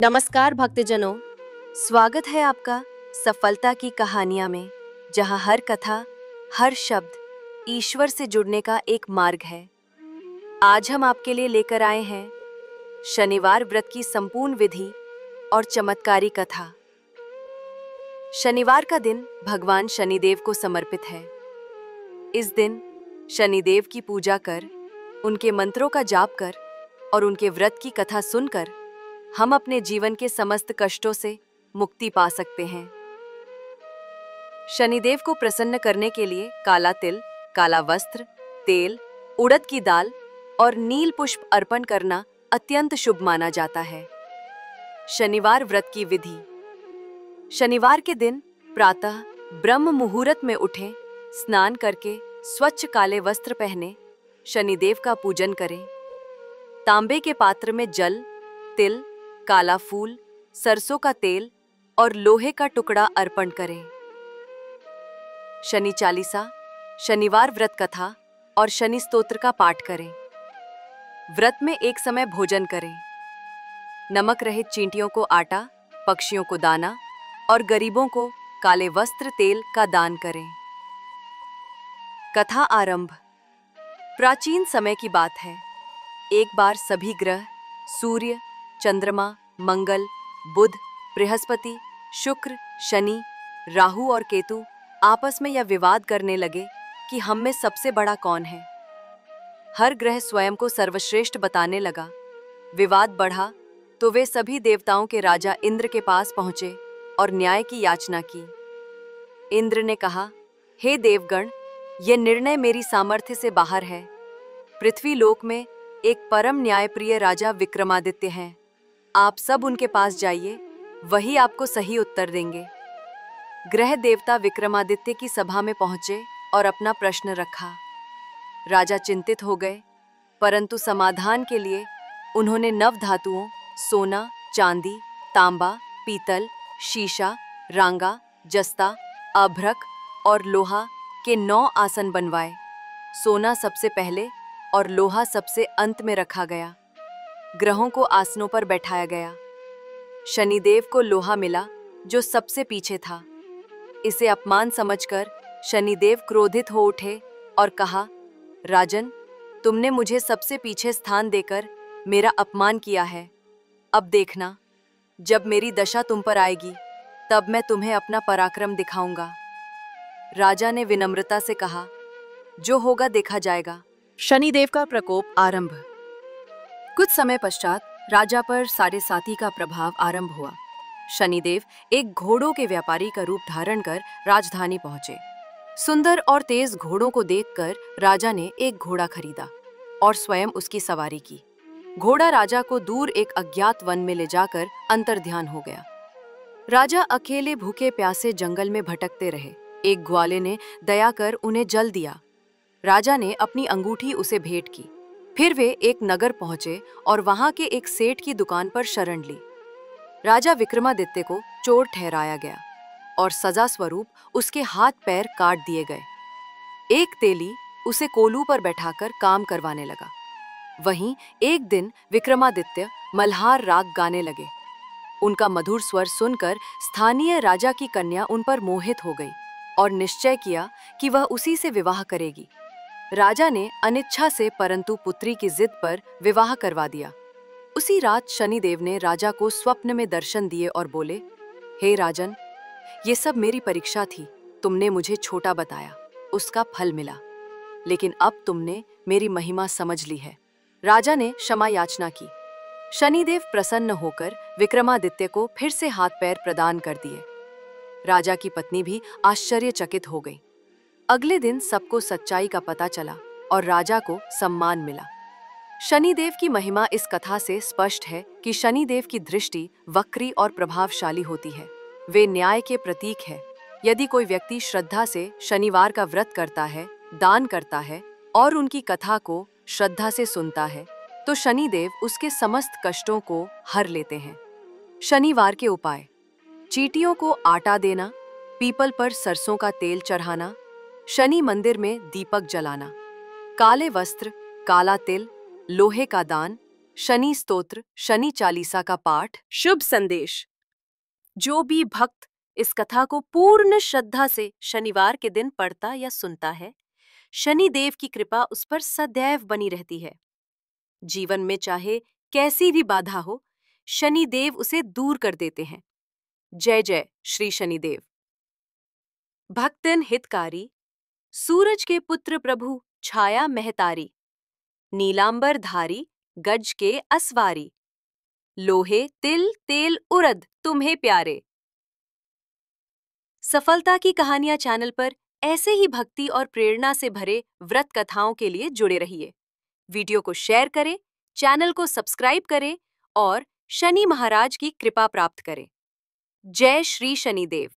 नमस्कार भक्तजनों। स्वागत है आपका सफलता की कहानियां में, जहां हर कथा, हर शब्द ईश्वर से जुड़ने का एक मार्ग है। आज हम आपके लिए लेकर आए हैं शनिवार व्रत की संपूर्ण विधि और चमत्कारी कथा। शनिवार का दिन भगवान शनिदेव को समर्पित है। इस दिन शनिदेव की पूजा कर, उनके मंत्रों का जाप कर और उनके व्रत की कथा सुनकर हम अपने जीवन के समस्त कष्टों से मुक्ति पा सकते हैं। शनिदेव को प्रसन्न करने के लिए काला तिल, काला वस्त्र, तेल, उड़द की दाल और नील पुष्प अर्पण करना अत्यंत शुभ माना जाता है। शनिवार व्रत की विधि। शनिवार के दिन प्रातः ब्रह्म मुहूर्त में उठें, स्नान करके स्वच्छ काले वस्त्र पहने शनिदेव का पूजन करें। तांबे के पात्र में जल, तिल, काला फूल, सरसों का तेल और लोहे का टुकड़ा अर्पण करें। शनि चालीसा, शनिवार व्रत कथा और शनि स्तोत्र का पाठ करें। व्रत में एक समय भोजन करें। नमक रहित चींटियों को आटा, पक्षियों को दाना और गरीबों को काले वस्त्र तेल का दान करें। कथा आरंभ। प्राचीन समय की बात है। एक बार सभी ग्रह सूर्य, चंद्रमा, मंगल, बुध, बृहस्पति, शुक्र, शनि, राहु और केतु आपस में यह विवाद करने लगे कि हम में सबसे बड़ा कौन है। हर ग्रह स्वयं को सर्वश्रेष्ठ बताने लगा। विवाद बढ़ा तो वे सभी देवताओं के राजा इंद्र के पास पहुंचे और न्याय की याचना की। इंद्र ने कहा, हे देवगण, यह निर्णय मेरी सामर्थ्य से बाहर है। पृथ्वी लोक में एक परम न्यायप्रिय राजा विक्रमादित्य हैं। आप सब उनके पास जाइए, वही आपको सही उत्तर देंगे। ग्रह देवता विक्रमादित्य की सभा में पहुंचे और अपना प्रश्न रखा। राजा चिंतित हो गए, परंतु समाधान के लिए उन्होंने नव धातुओं सोना, चांदी, तांबा, पीतल, शीशा, रांगा, जस्ता, अभ्रक और लोहा के 9 आसन बनवाए। सोना सबसे पहले और लोहा सबसे अंत में रखा गया। ग्रहों को आसनों पर बैठाया गया। शनिदेव को लोहा मिला जो सबसे पीछे था। इसे अपमान समझकर शनिदेव क्रोधित हो उठे और कहा, राजन, तुमने मुझे सबसे पीछे स्थान देकर मेरा अपमान किया है। अब देखना, जब मेरी दशा तुम पर आएगी तब मैं तुम्हें अपना पराक्रम दिखाऊंगा। राजा ने विनम्रता से कहा, जो होगा देखा जाएगा। शनिदेव का प्रकोप आरंभ। कुछ समय पश्चात राजा पर साढ़े साती का प्रभाव आरंभ हुआ। शनिदेव एक घोड़ों के व्यापारी का रूप धारण कर राजधानी पहुंचे। सुंदर और तेज घोड़ों को देखकर राजा ने एक घोड़ा खरीदा और स्वयं उसकी सवारी की। घोड़ा राजा को दूर एक अज्ञात वन में ले जाकर अंतर्ध्यान हो गया। राजा अकेले भूखे प्यासे जंगल में भटकते रहे। एक ग्वाले ने दया कर उन्हें जल दिया। राजा ने अपनी अंगूठी उसे भेंट की। फिर वे एक नगर पहुंचे और वहां के एक सेठ की दुकान पर शरण ली। राजा विक्रमादित्य को चोर ठहराया गया और सजा स्वरूप उसके हाथ पैर काट दिए गए। एक तेली उसे कोलू पर बैठाकर काम करवाने लगा। वहीं एक दिन विक्रमादित्य मल्हार राग गाने लगे। उनका मधुर स्वर सुनकर स्थानीय राजा की कन्या उन पर मोहित हो गई और निश्चय किया कि वह उसी से विवाह करेगी। राजा ने अनिच्छा से परंतु पुत्री की जिद पर विवाह करवा दिया। उसी रात शनिदेव ने राजा को स्वप्न में दर्शन दिए और बोले, हे राजन, ये सब मेरी परीक्षा थी। तुमने मुझे छोटा बताया, उसका फल मिला, लेकिन अब तुमने मेरी महिमा समझ ली है। राजा ने क्षमा याचना की। शनिदेव प्रसन्न होकर विक्रमादित्य को फिर से हाथ पैर प्रदान कर दिए। राजा की पत्नी भी आश्चर्यचकित हो गई। अगले दिन सबको सच्चाई का पता चला और राजा को सम्मान मिला। शनिदेव की महिमा इस कथा से स्पष्ट है कि शनिदेव की दृष्टि वक्री और प्रभावशाली होती है। वे न्याय के प्रतीक है। यदि कोई व्यक्ति श्रद्धा से शनिवार का व्रत करता है, दान करता है और उनकी कथा को श्रद्धा से सुनता है, तो शनिदेव उसके समस्त कष्टों को हर लेते हैं। शनिवार के उपाय। चींटियों को आटा देना, पीपल पर सरसों का तेल चढ़ाना, शनि मंदिर में दीपक जलाना, काले वस्त्र, काला तिल, लोहे का दान, शनि स्तोत्र, शनि चालीसा का पाठ। शुभ संदेश। जो भी भक्त इस कथा को पूर्ण श्रद्धा से शनिवार के दिन पढ़ता या सुनता है, शनि देव की कृपा उस पर सदैव बनी रहती है। जीवन में चाहे कैसी भी बाधा हो, शनि देव उसे दूर कर देते हैं। जय जय श्री शनिदेव। भक्तन हितकारी, सूरज के पुत्र प्रभु छाया महतारी, नीलांबर धारी गज के असवारी, लोहे तिल तेल उरद तुम्हें प्यारे। सफलता की कहानियां चैनल पर ऐसे ही भक्ति और प्रेरणा से भरे व्रत कथाओं के लिए जुड़े रहिए। वीडियो को शेयर करें, चैनल को सब्सक्राइब करें और शनि महाराज की कृपा प्राप्त करें। जय श्री शनिदेव।